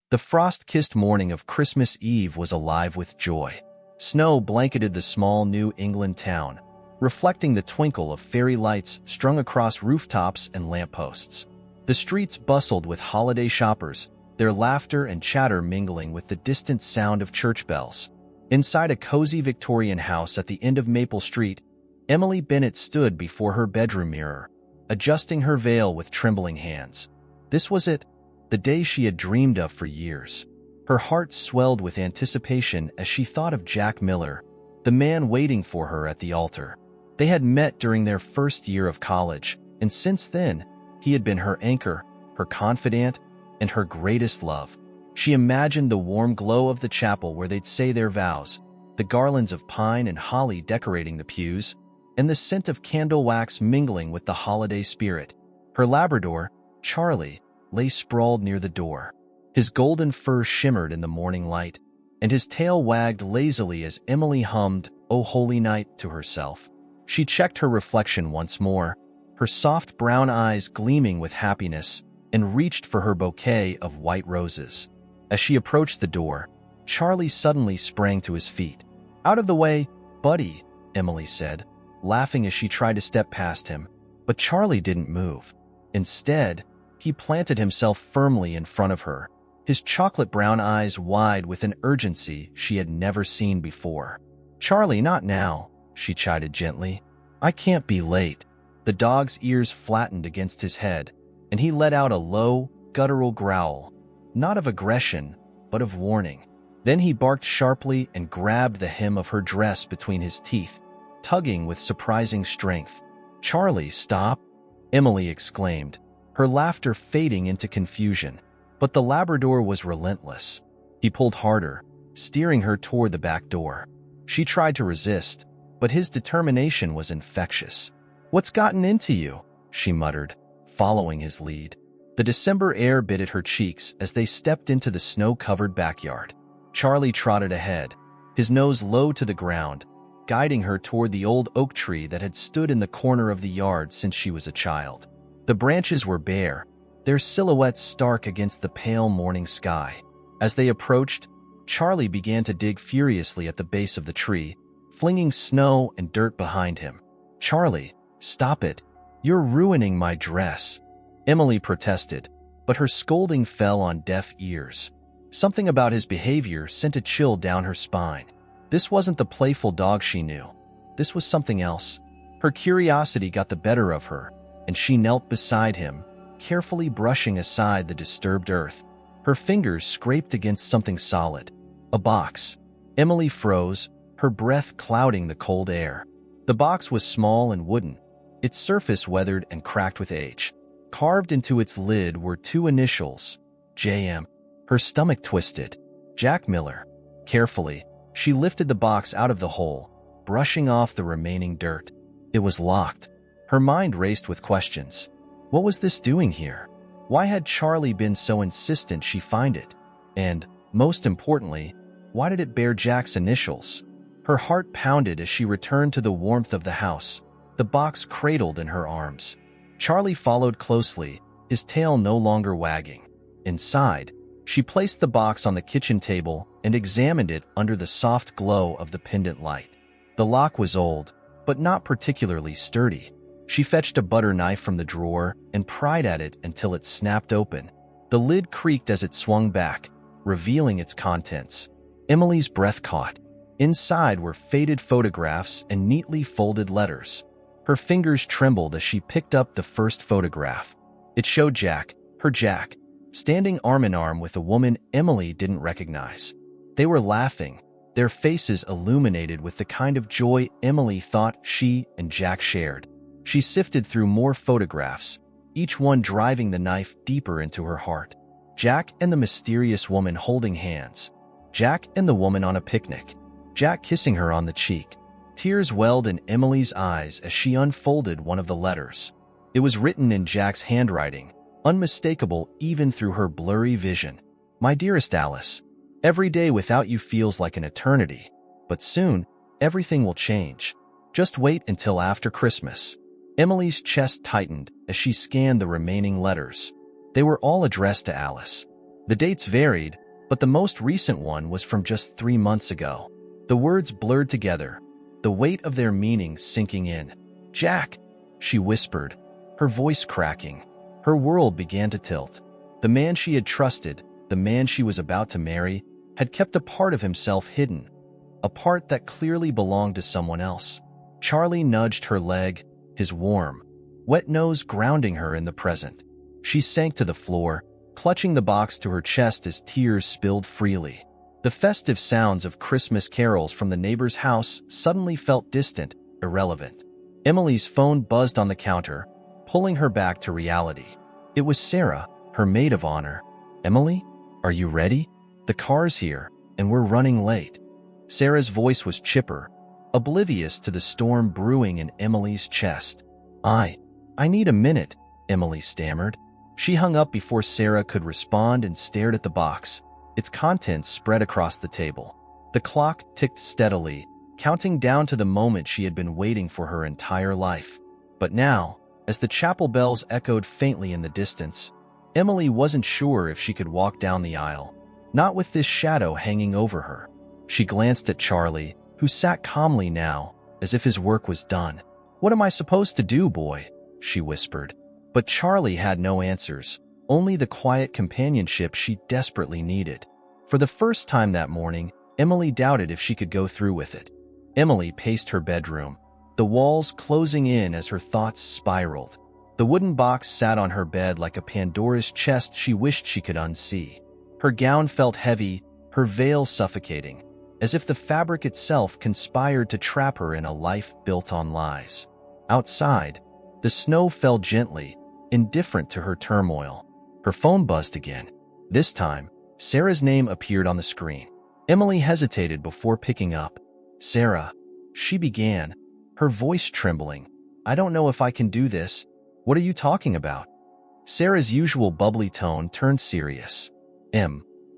The frost-kissed morning of Christmas Eve was alive with joy. Snow blanketed the small New England town, reflecting the twinkle of fairy lights strung across rooftops and lampposts. The streets bustled with holiday shoppers, their laughter and chatter mingling with the distant sound of church bells. Inside a cozy Victorian house at the end of Maple Street, Emily Bennett stood before her bedroom mirror, adjusting her veil with trembling hands. This was it, the day she had dreamed of for years. Her heart swelled with anticipation as she thought of Jack Miller, the man waiting for her at the altar. They had met during their first year of college, and since then, he had been her anchor, her confidant, and her greatest love. She imagined the warm glow of the chapel where they'd say their vows, the garlands of pine and holly decorating the pews, and the scent of candle wax mingling with the holiday spirit. Her Labrador, Charlie, lay sprawled near the door. His golden fur shimmered in the morning light, and his tail wagged lazily as Emily hummed "O Holy Night" to herself. She checked her reflection once more, her soft brown eyes gleaming with happiness, and reached for her bouquet of white roses. As she approached the door, Charlie suddenly sprang to his feet. "Out of the way, buddy," Emily said, laughing as she tried to step past him. But Charlie didn't move. Instead, he planted himself firmly in front of her, his chocolate brown eyes wide with an urgency she had never seen before. "Charlie, not now," she chided gently. "I can't be late." The dog's ears flattened against his head, and he let out a low, guttural growl, not of aggression, but of warning. Then he barked sharply and grabbed the hem of her dress between his teeth, tugging with surprising strength. "Charlie, stop!" Emily exclaimed, her laughter fading into confusion. But the Labrador was relentless. He pulled harder, steering her toward the back door. She tried to resist, but his determination was infectious. "What's gotten into you?" she muttered, following his lead. The December air bit at her cheeks as they stepped into the snow-covered backyard. Charlie trotted ahead, his nose low to the ground, guiding her toward the old oak tree that had stood in the corner of the yard since she was a child. The branches were bare, their silhouettes stark against the pale morning sky. As they approached, Charlie began to dig furiously at the base of the tree, flinging snow and dirt behind him. "Charlie, stop it. You're ruining my dress," Emily protested, but her scolding fell on deaf ears. Something about his behavior sent a chill down her spine. This wasn't the playful dog she knew. This was something else. Her curiosity got the better of her, and she knelt beside him, carefully brushing aside the disturbed earth. Her fingers scraped against something solid. A box. Emily froze, her breath clouding the cold air. The box was small and wooden, its surface weathered and cracked with age. Carved into its lid were two initials, J.M. Her stomach twisted. Jack Miller. Carefully, she lifted the box out of the hole, brushing off the remaining dirt. It was locked. Her mind raced with questions. What was this doing here? Why had Charlie been so insistent she find it? And, most importantly, why did it bear Jack's initials? Her heart pounded as she returned to the warmth of the house, the box cradled in her arms. Charlie followed closely, his tail no longer wagging. Inside, she placed the box on the kitchen table and examined it under the soft glow of the pendant light. The lock was old, but not particularly sturdy. She fetched a butter knife from the drawer and pried at it until it snapped open. The lid creaked as it swung back, revealing its contents. Emily's breath caught. Inside were faded photographs and neatly folded letters. Her fingers trembled as she picked up the first photograph. It showed Jack, her Jack, standing arm in arm with a woman Emily didn't recognize. They were laughing, their faces illuminated with the kind of joy Emily thought she and Jack shared. She sifted through more photographs, each one driving the knife deeper into her heart. Jack and the mysterious woman holding hands. Jack and the woman on a picnic. Jack kissing her on the cheek. Tears welled in Emily's eyes as she unfolded one of the letters. It was written in Jack's handwriting, unmistakable even through her blurry vision. "My dearest Alice, every day without you feels like an eternity, but soon, everything will change. Just wait until after Christmas." Emily's chest tightened as she scanned the remaining letters. They were all addressed to Alice. The dates varied, but the most recent one was from just 3 months ago. The words blurred together, the weight of their meaning sinking in. "Jack," she whispered, her voice cracking. Her world began to tilt. The man she had trusted, the man she was about to marry, had kept a part of himself hidden, a part that clearly belonged to someone else. Charlie nudged her leg, his warm, wet nose grounding her in the present. She sank to the floor, clutching the box to her chest as tears spilled freely. The festive sounds of Christmas carols from the neighbor's house suddenly felt distant, irrelevant. Emily's phone buzzed on the counter, pulling her back to reality. It was Sarah, her maid of honor. "Emily, are you ready? The car's here, and we're running late." Sarah's voice was chipper, oblivious to the storm brewing in Emily's chest. I need a minute," Emily stammered. She hung up before Sarah could respond and stared at the box, its contents spread across the table. The clock ticked steadily, counting down to the moment she had been waiting for her entire life. But now, as the chapel bells echoed faintly in the distance, Emily wasn't sure if she could walk down the aisle, not with this shadow hanging over her. She glanced at Charlie, who sat calmly now, as if his work was done. "What am I supposed to do, boy?" she whispered. But Charlie had no answers, only the quiet companionship she desperately needed. For the first time that morning, Emily doubted if she could go through with it. Emily paced her bedroom, the walls closing in as her thoughts spiraled. The wooden box sat on her bed like a Pandora's chest she wished she could unsee. Her gown felt heavy, her veil suffocating, as if the fabric itself conspired to trap her in a life built on lies. Outside, the snow fell gently, indifferent to her turmoil. Her phone buzzed again. This time, Sarah's name appeared on the screen. Emily hesitated before picking up. "Sarah," she began, her voice trembling. "I don't know if I can do this. What are you talking about?" Sarah's usual bubbly tone turned serious.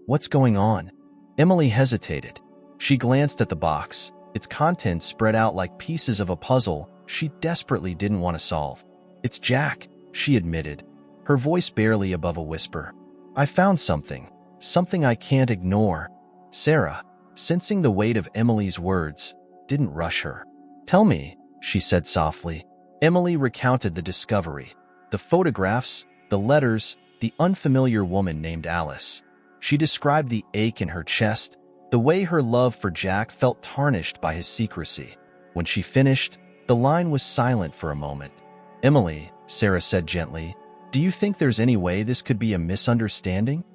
What's going on?" Emily hesitated. She glanced at the box, its contents spread out like pieces of a puzzle she desperately didn't want to solve. "It's Jack," she admitted, her voice barely above a whisper. "I found something I can't ignore." Sarah, sensing the weight of Emily's words, didn't rush her. "Tell me," she said softly. Emily recounted the discovery, the photographs, the letters, the unfamiliar woman named Alice. She described the ache in her chest, the way her love for Jack felt tarnished by his secrecy. When she finished, the line was silent for a moment. "Emily," Sarah said gently, "do you think there's any way this could be a misunderstanding?"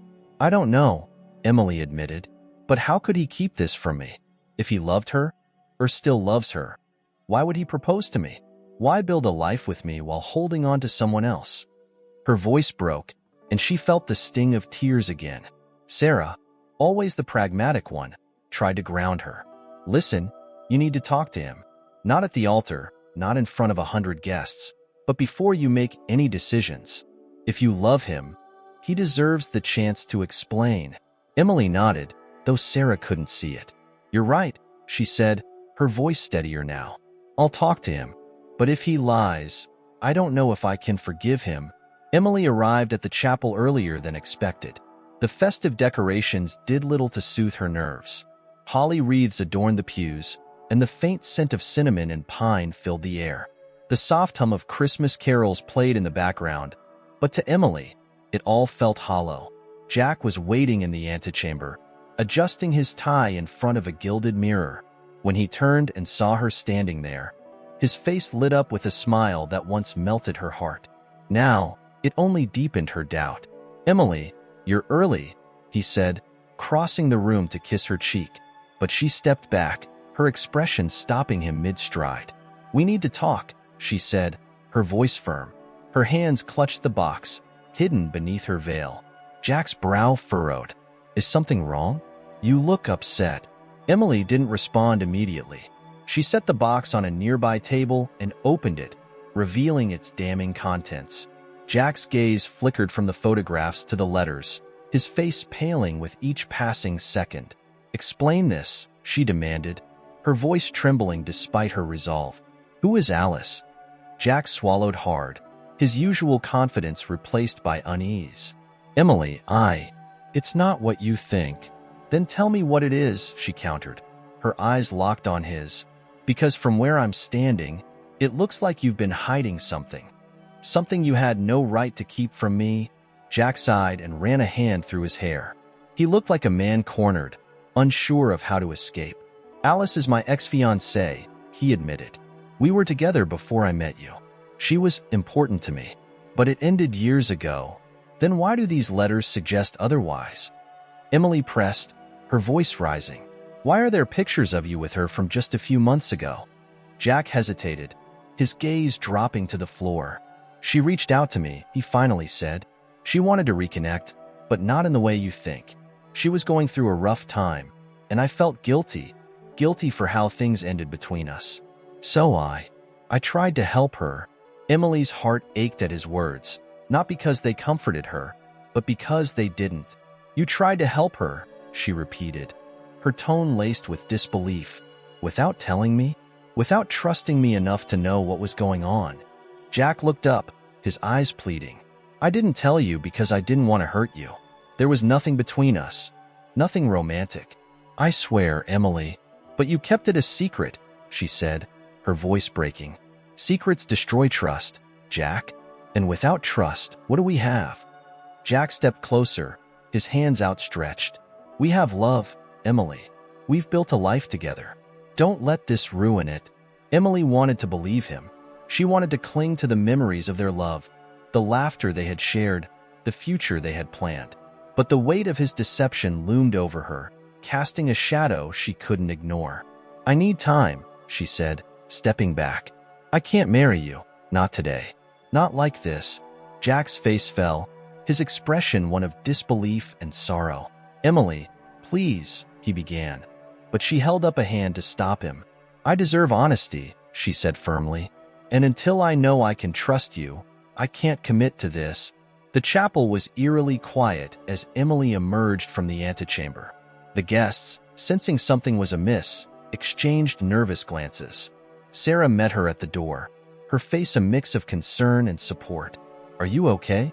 "I don't know," Emily admitted. "But how could he keep this from me? If he loved her, or still loves her, why would he propose to me? Why build a life with me while holding on to someone else?" Her voice broke, and she felt the sting of tears again. Sarah, always the pragmatic one, tried to ground her. "Listen, you need to talk to him. Not at the altar, not in front of 100 guests, but before you make any decisions. If you love him, he deserves the chance to explain." Emily nodded, though Sarah couldn't see it. "You're right," she said, her voice steadier now. "I'll talk to him. But if he lies, I don't know if I can forgive him." Emily arrived at the chapel earlier than expected. The festive decorations did little to soothe her nerves. Holly wreaths adorned the pews, and the faint scent of cinnamon and pine filled the air. The soft hum of Christmas carols played in the background, but to Emily, it all felt hollow. Jack was waiting in the antechamber, adjusting his tie in front of a gilded mirror. When he turned and saw her standing there, his face lit up with a smile that once melted her heart. Now, it only deepened her doubt. "Emily, you're early," he said, crossing the room to kiss her cheek. But she stepped back, her expression stopping him mid-stride. "We need to talk," she said, her voice firm. Her hands clutched the box, hidden beneath her veil. Jack's brow furrowed. "Is something wrong? You look upset." Emily didn't respond immediately. She set the box on a nearby table and opened it, revealing its damning contents. Jack's gaze flickered from the photographs to the letters, his face paling with each passing second. "Explain this," she demanded, her voice trembling despite her resolve. "Who is Alice?" Jack swallowed hard, his usual confidence replaced by unease. "Emily, It's not what you think. Then tell me what it is, she countered, her eyes locked on his. Because from where I'm standing, it looks like you've been hiding something. Something you had no right to keep from me. Jack sighed and ran a hand through his hair. He looked like a man cornered, unsure of how to escape. Alice is my ex-fiancée, he admitted. We were together before I met you. She was important to me. But it ended years ago. Then why do these letters suggest otherwise? Emily pressed, her voice rising. Why are there pictures of you with her from just a few months ago? Jack hesitated, his gaze dropping to the floor. She reached out to me, he finally said. She wanted to reconnect, but not in the way you think. She was going through a rough time, and I felt guilty for how things ended between us. So I tried to help her. Emily's heart ached at his words, not because they comforted her, but because they didn't. You tried to help her, she repeated, her tone laced with disbelief. Without telling me? Without trusting me enough to know what was going on? Jack looked up, his eyes pleading. I didn't tell you because I didn't want to hurt you. There was nothing between us. Nothing romantic. I swear, Emily. But you kept it a secret, she said, her voice breaking. Secrets destroy trust, Jack. And without trust, what do we have? Jack stepped closer, his hands outstretched. We have love, Emily. We've built a life together. Don't let this ruin it. Emily wanted to believe him. She wanted to cling to the memories of their love, the laughter they had shared, the future they had planned. But the weight of his deception loomed over her, casting a shadow she couldn't ignore. I need time, she said, stepping back. I can't marry you, not today. Not like this. Jack's face fell, his expression one of disbelief and sorrow. Emily, please, he began. But she held up a hand to stop him. I deserve honesty, she said firmly. And until I know I can trust you, I can't commit to this. The chapel was eerily quiet as Emily emerged from the antechamber. The guests, sensing something was amiss, exchanged nervous glances. Sarah met her at the door, her face a mix of concern and support. Are you okay?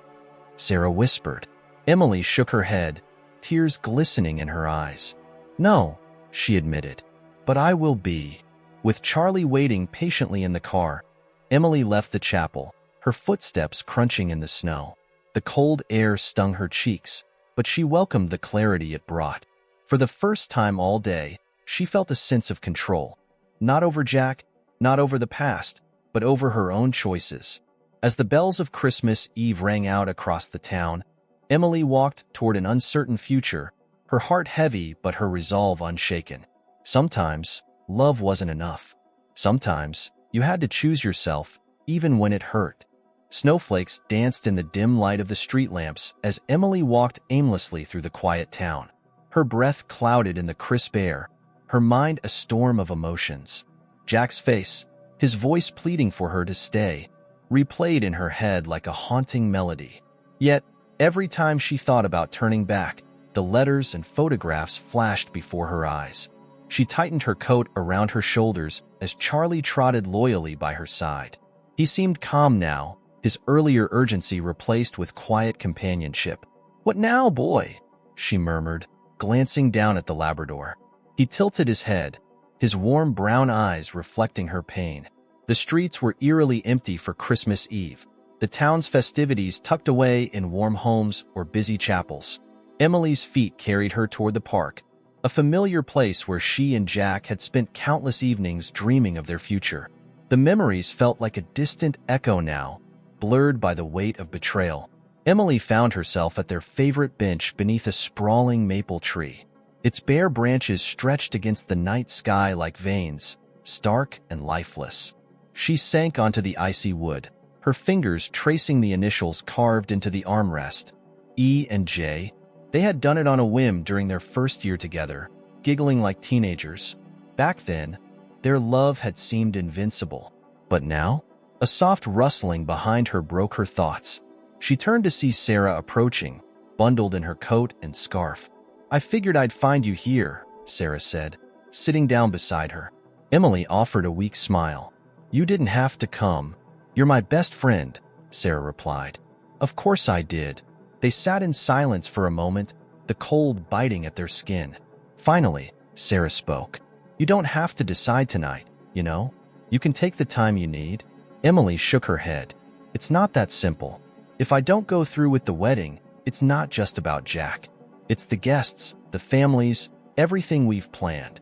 Sarah whispered. Emily shook her head, tears glistening in her eyes. No, she admitted, but I will be. With Charlie waiting patiently in the car, Emily left the chapel, her footsteps crunching in the snow. The cold air stung her cheeks, but she welcomed the clarity it brought. For the first time all day, she felt a sense of control. Not over Jack, not over the past, but over her own choices. As the bells of Christmas Eve rang out across the town, Emily walked toward an uncertain future, her heart heavy but her resolve unshaken. Sometimes, love wasn't enough. Sometimes, you had to choose yourself, even when it hurt. Snowflakes danced in the dim light of the street lamps as Emily walked aimlessly through the quiet town. Her breath clouded in the crisp air, her mind a storm of emotions. Jack's face, his voice pleading for her to stay, replayed in her head like a haunting melody. Yet, every time she thought about turning back, the letters and photographs flashed before her eyes. She tightened her coat around her shoulders as Charlie trotted loyally by her side. He seemed calm now, his earlier urgency replaced with quiet companionship. What now, boy? She murmured, glancing down at the Labrador. He tilted his head, his warm brown eyes reflecting her pain. The streets were eerily empty for Christmas Eve, the town's festivities tucked away in warm homes or busy chapels. Emily's feet carried her toward the park, a familiar place where she and Jack had spent countless evenings dreaming of their future. The memories felt like a distant echo now, blurred by the weight of betrayal. Emily found herself at their favorite bench beneath a sprawling maple tree. Its bare branches stretched against the night sky like veins, stark and lifeless. She sank onto the icy wood, her fingers tracing the initials carved into the armrest. E and J. They had done it on a whim during their first year together, giggling like teenagers. Back then, their love had seemed invincible. But now, a soft rustling behind her broke her thoughts. She turned to see Sarah approaching, bundled in her coat and scarf. I figured I'd find you here, Sarah said, sitting down beside her. Emily offered a weak smile. You didn't have to come. You're my best friend, Sarah replied. Of course I did. They sat in silence for a moment, the cold biting at their skin. Finally, Sarah spoke. You don't have to decide tonight, you know? You can take the time you need. Emily shook her head. It's not that simple. If I don't go through with the wedding, it's not just about Jack. It's the guests, the families, everything we've planned.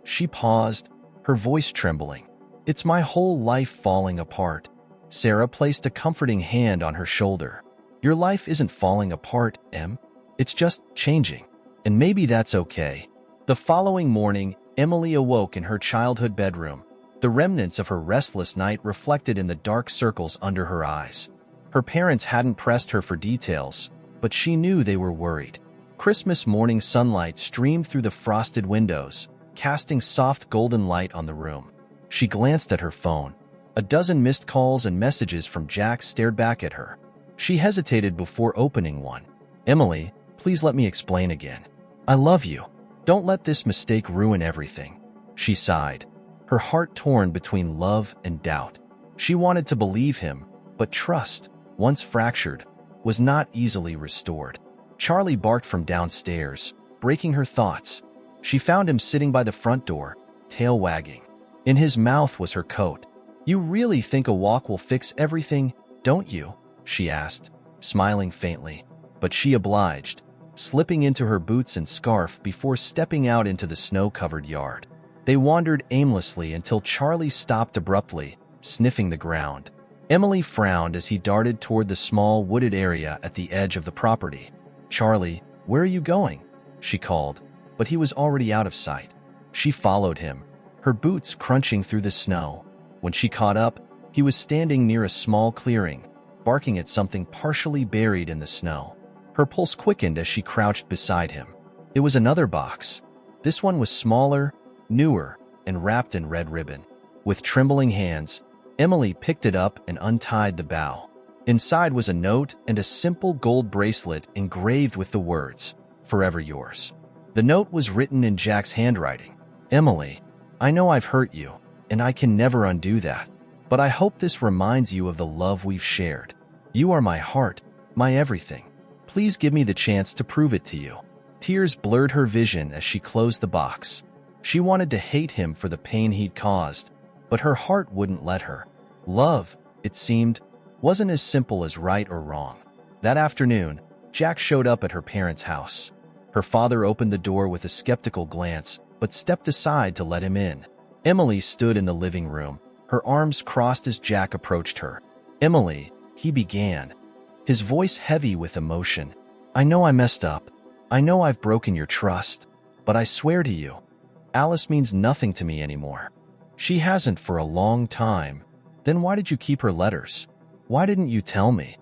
She paused, her voice trembling. It's my whole life falling apart. Sarah placed a comforting hand on her shoulder. Your life isn't falling apart, Em. It's just changing. And maybe that's okay. The following morning, Emily awoke in her childhood bedroom, the remnants of her restless night reflected in the dark circles under her eyes. Her parents hadn't pressed her for details, but she knew they were worried. Christmas morning sunlight streamed through the frosted windows, casting soft golden light on the room. She glanced at her phone. A dozen missed calls and messages from Jack stared back at her. She hesitated before opening one. Emily, please let me explain again. I love you. Don't let this mistake ruin everything. She sighed, her heart torn between love and doubt. She wanted to believe him, but trust, once fractured, was not easily restored. Charlie barked from downstairs, breaking her thoughts. She found him sitting by the front door, tail wagging. In his mouth was her coat. You really think a walk will fix everything, don't you? She asked, smiling faintly. But she obliged, slipping into her boots and scarf before stepping out into the snow-covered yard. They wandered aimlessly until Charlie stopped abruptly, sniffing the ground. Emily frowned as he darted toward the small wooded area at the edge of the property. Charlie, where are you going? She called, but he was already out of sight. She followed him, her boots crunching through the snow. When she caught up, he was standing near a small clearing, barking at something partially buried in the snow. Her pulse quickened as she crouched beside him. It was another box. This one was smaller, newer, and wrapped in red ribbon. With trembling hands, Emily picked it up and untied the bow. Inside was a note and a simple gold bracelet engraved with the words, "Forever yours." The note was written in Jack's handwriting. Emily, I know I've hurt you, and I can never undo that. But I hope this reminds you of the love we've shared. You are my heart, my everything. Please give me the chance to prove it to you. Tears blurred her vision as she closed the box. She wanted to hate him for the pain he'd caused, but her heart wouldn't let her. Love, it seemed, wasn't as simple as right or wrong. That afternoon, Jack showed up at her parents' house. Her father opened the door with a skeptical glance, but stepped aside to let him in. Emily stood in the living room, her arms crossed as Jack approached her. Emily, he began, his voice heavy with emotion. I know I messed up. I know I've broken your trust. But I swear to you, Alice means nothing to me anymore. She hasn't for a long time. Then why did you keep her letters? Why didn't you tell me?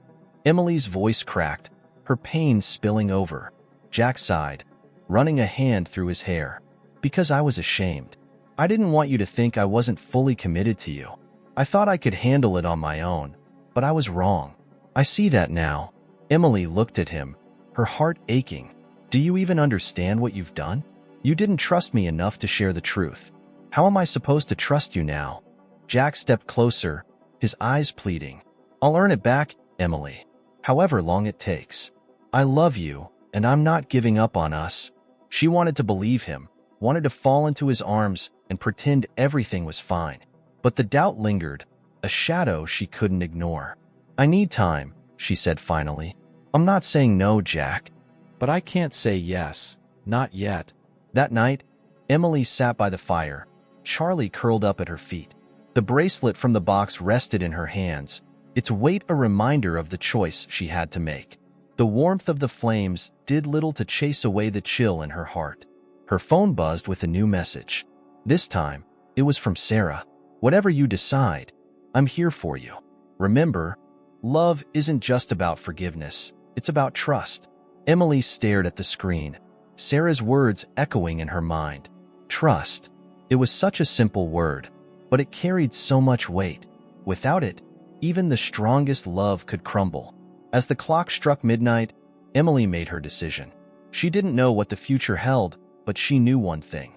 Emily's voice cracked, her pain spilling over. Jack sighed, running a hand through his hair. Because I was ashamed. I didn't want you to think I wasn't fully committed to you. I thought I could handle it on my own, but I was wrong. I see that now. Emily looked at him, her heart aching. Do you even understand what you've done? You didn't trust me enough to share the truth. How am I supposed to trust you now? Jack stepped closer, his eyes pleading. I'll earn it back, Emily, however long it takes. I love you, and I'm not giving up on us. She wanted to believe him, wanted to fall into his arms and pretend everything was fine. But the doubt lingered, a shadow she couldn't ignore. I need time, she said finally. I'm not saying no, Jack, but I can't say yes, not yet. That night, Emily sat by the fire, Charlie curled up at her feet. The bracelet from the box rested in her hands, its weight a reminder of the choice she had to make. The warmth of the flames did little to chase away the chill in her heart. Her phone buzzed with a new message. This time, it was from Sarah. Whatever you decide, I'm here for you. Remember, love isn't just about forgiveness, it's about trust. Emily stared at the screen, Sarah's words echoing in her mind. Trust. It was such a simple word, but it carried so much weight. Without it, even the strongest love could crumble. As the clock struck midnight, Emily made her decision. She didn't know what the future held, but she knew one thing.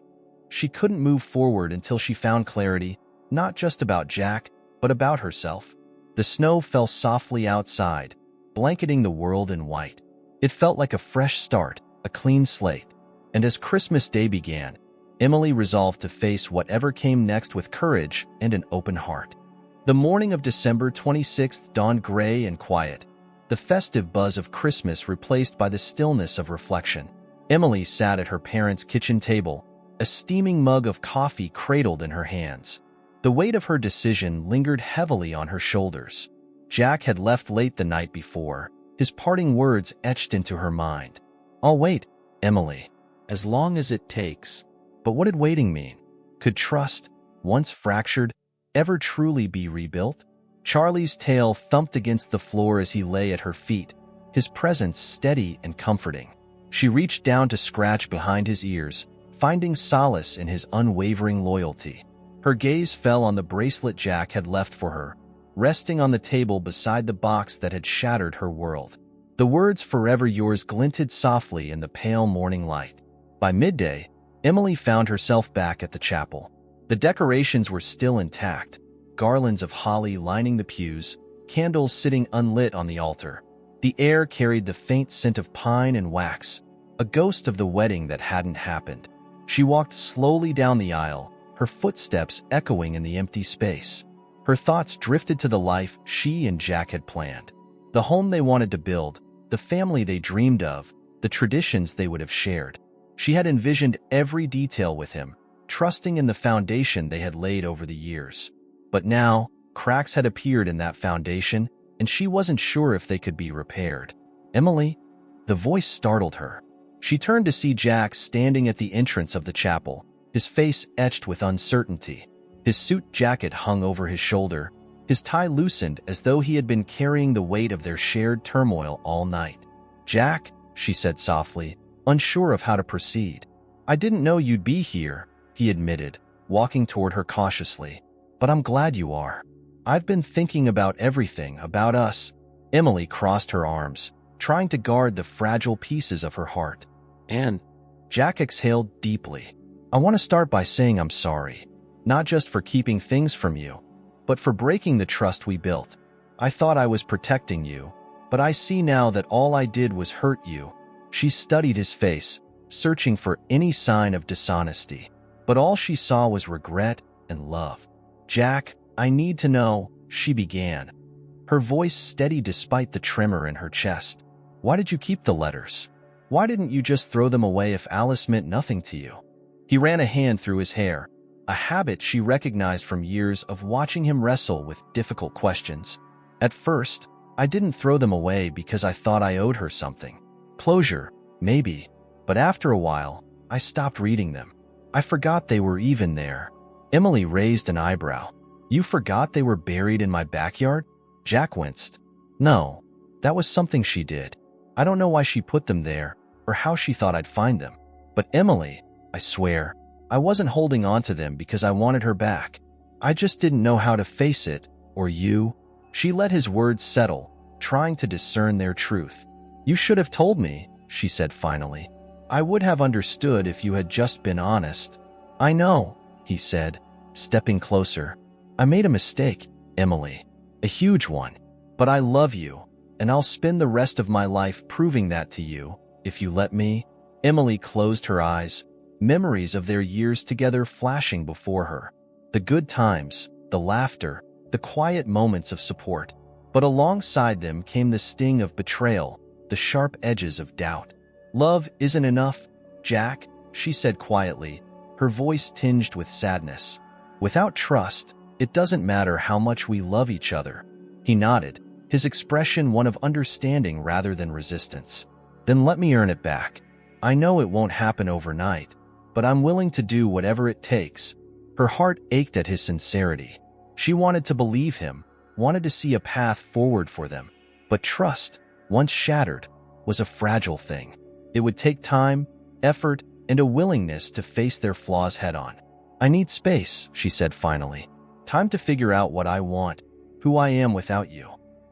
She couldn't move forward until she found clarity, not just about Jack, but about herself. The snow fell softly outside, blanketing the world in white. It felt like a fresh start, a clean slate. And as Christmas Day began, Emily resolved to face whatever came next with courage and an open heart. The morning of December 26th dawned gray and quiet, the festive buzz of Christmas replaced by the stillness of reflection. Emily sat at her parents' kitchen table, a steaming mug of coffee cradled in her hands. The weight of her decision lingered heavily on her shoulders. Jack had left late the night before, his parting words etched into her mind. "I'll wait, Emily, as long as it takes." But what did waiting mean? Could trust, once fractured, ever truly be rebuilt? Charlie's tail thumped against the floor as he lay at her feet, his presence steady and comforting. She reached down to scratch behind his ears, finding solace in his unwavering loyalty. Her gaze fell on the bracelet Jack had left for her, resting on the table beside the box that had shattered her world. The words "Forever Yours" glinted softly in the pale morning light. By midday, Emily found herself back at the chapel. The decorations were still intact, garlands of holly lining the pews, candles sitting unlit on the altar. The air carried the faint scent of pine and wax, a ghost of the wedding that hadn't happened. She walked slowly down the aisle, her footsteps echoing in the empty space. Her thoughts drifted to the life she and Jack had planned. The home they wanted to build, the family they dreamed of, the traditions they would have shared. She had envisioned every detail with him, trusting in the foundation they had laid over the years. But now, cracks had appeared in that foundation, and she wasn't sure if they could be repaired. "Emily?" The voice startled her. She turned to see Jack standing at the entrance of the chapel, his face etched with uncertainty. His suit jacket hung over his shoulder, his tie loosened as though he had been carrying the weight of their shared turmoil all night. "Jack," she said softly, unsure of how to proceed. "I didn't know you'd be here," he admitted, walking toward her cautiously. "But I'm glad you are. I've been thinking about everything, about us." Emily crossed her arms, trying to guard the fragile pieces of her heart. "And?" Jack exhaled deeply. "I want to start by saying I'm sorry, not just for keeping things from you, but for breaking the trust we built. I thought I was protecting you, but I see now that all I did was hurt you." She studied his face, searching for any sign of dishonesty, but all she saw was regret and love. "Jack, I need to know," she began, her voice steady despite the tremor in her chest. "Why did you keep the letters? Why didn't you just throw them away if Alice meant nothing to you?" He ran a hand through his hair, a habit she recognized from years of watching him wrestle with difficult questions. "At first, I didn't throw them away because I thought I owed her something. Closure, maybe. But after a while, I stopped reading them. I forgot they were even there." Emily raised an eyebrow. "You forgot they were buried in my backyard?" Jack winced. "No, that was something she did. I don't know why she put them there, or how she thought I'd find them. But Emily, I swear, I wasn't holding on to them because I wanted her back. I just didn't know how to face it, or you." She let his words settle, trying to discern their truth. "You should have told me," she said finally. "I would have understood if you had just been honest." "I know," he said, stepping closer. "I made a mistake, Emily. A huge one. But I love you, and I'll spend the rest of my life proving that to you, if you let me." Emily closed her eyes, memories of their years together flashing before her. The good times, the laughter, the quiet moments of support. But alongside them came the sting of betrayal, the sharp edges of doubt. "Love isn't enough, Jack," she said quietly, her voice tinged with sadness. "Without trust, it doesn't matter how much we love each other." He nodded, his expression one of understanding rather than resistance. "Then let me earn it back. I know it won't happen overnight, but I'm willing to do whatever it takes." Her heart ached at his sincerity. She wanted to believe him, wanted to see a path forward for them. But trust, once shattered, was a fragile thing. It would take time, effort, and a willingness to face their flaws head-on. "I need space," she said finally. "Time to figure out what I want, who I am without you.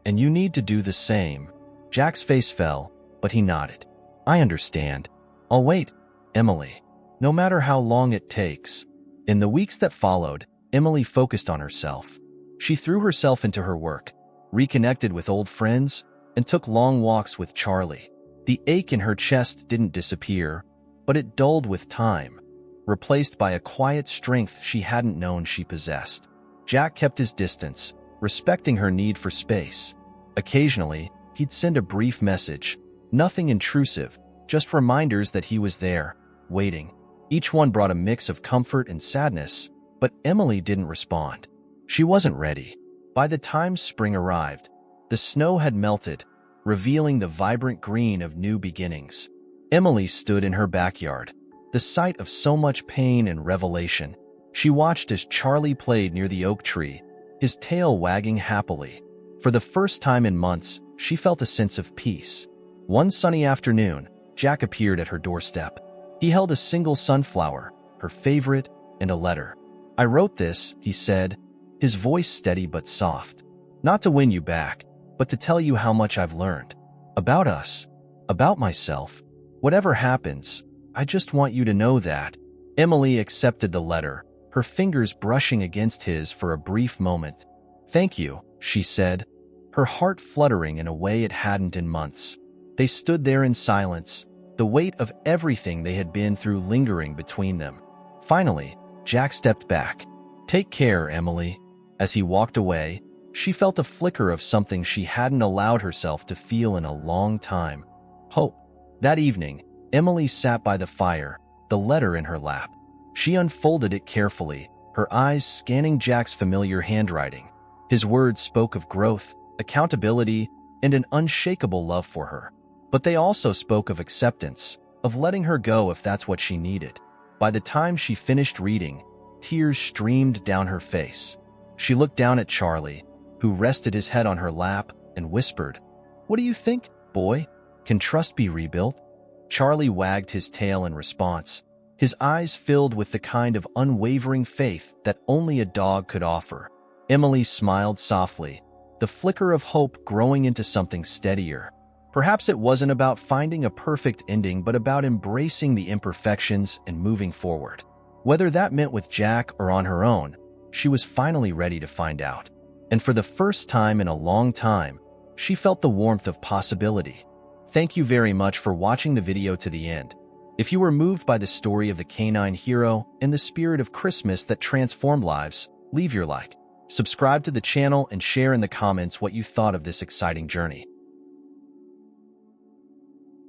And you need to do the same." Jack's face fell, but he nodded. "I understand. I'll wait, Emily, no matter how long it takes." In the weeks that followed, Emily focused on herself. She threw herself into her work, reconnected with old friends, and took long walks with Charlie. The ache in her chest didn't disappear, but it dulled with time, replaced by a quiet strength she hadn't known she possessed. Jack kept his distance, respecting her need for space. Occasionally, he'd send a brief message, nothing intrusive, just reminders that he was there, waiting. Each one brought a mix of comfort and sadness, but Emily didn't respond. She wasn't ready. By the time spring arrived, the snow had melted, revealing the vibrant green of new beginnings. Emily stood in her backyard, the site of so much pain and revelation. She watched as Charlie played near the oak tree, his tail wagging happily. For the first time in months, she felt a sense of peace. One sunny afternoon, Jack appeared at her doorstep. He held a single sunflower, her favorite, and a letter. "I wrote this," he said, his voice steady but soft. "Not to win you back, but to tell you how much I've learned. About us. About myself. Whatever happens, I just want you to know that." Emily accepted the letter, her fingers brushing against his for a brief moment. "Thank you," she said, her heart fluttering in a way it hadn't in months. They stood there in silence, the weight of everything they had been through lingering between them. Finally, Jack stepped back. "Take care, Emily." As he walked away, she felt a flicker of something she hadn't allowed herself to feel in a long time. Hope. That evening, Emily sat by the fire, the letter in her lap. She unfolded it carefully, her eyes scanning Jack's familiar handwriting. His words spoke of growth, accountability, and an unshakable love for her. But they also spoke of acceptance, of letting her go if that's what she needed. By the time she finished reading, tears streamed down her face. She looked down at Charlie, who rested his head on her lap, and whispered, "What do you think, boy? Can trust be rebuilt?" Charlie wagged his tail in response, his eyes filled with the kind of unwavering faith that only a dog could offer. Emily smiled softly, the flicker of hope growing into something steadier. Perhaps it wasn't about finding a perfect ending, but about embracing the imperfections and moving forward. Whether that meant with Jack or on her own, she was finally ready to find out. And for the first time in a long time, she felt the warmth of possibility. Thank you very much for watching the video to the end. If you were moved by the story of the canine hero and the spirit of Christmas that transformed lives, leave your like, subscribe to the channel, and share in the comments what you thought of this exciting journey.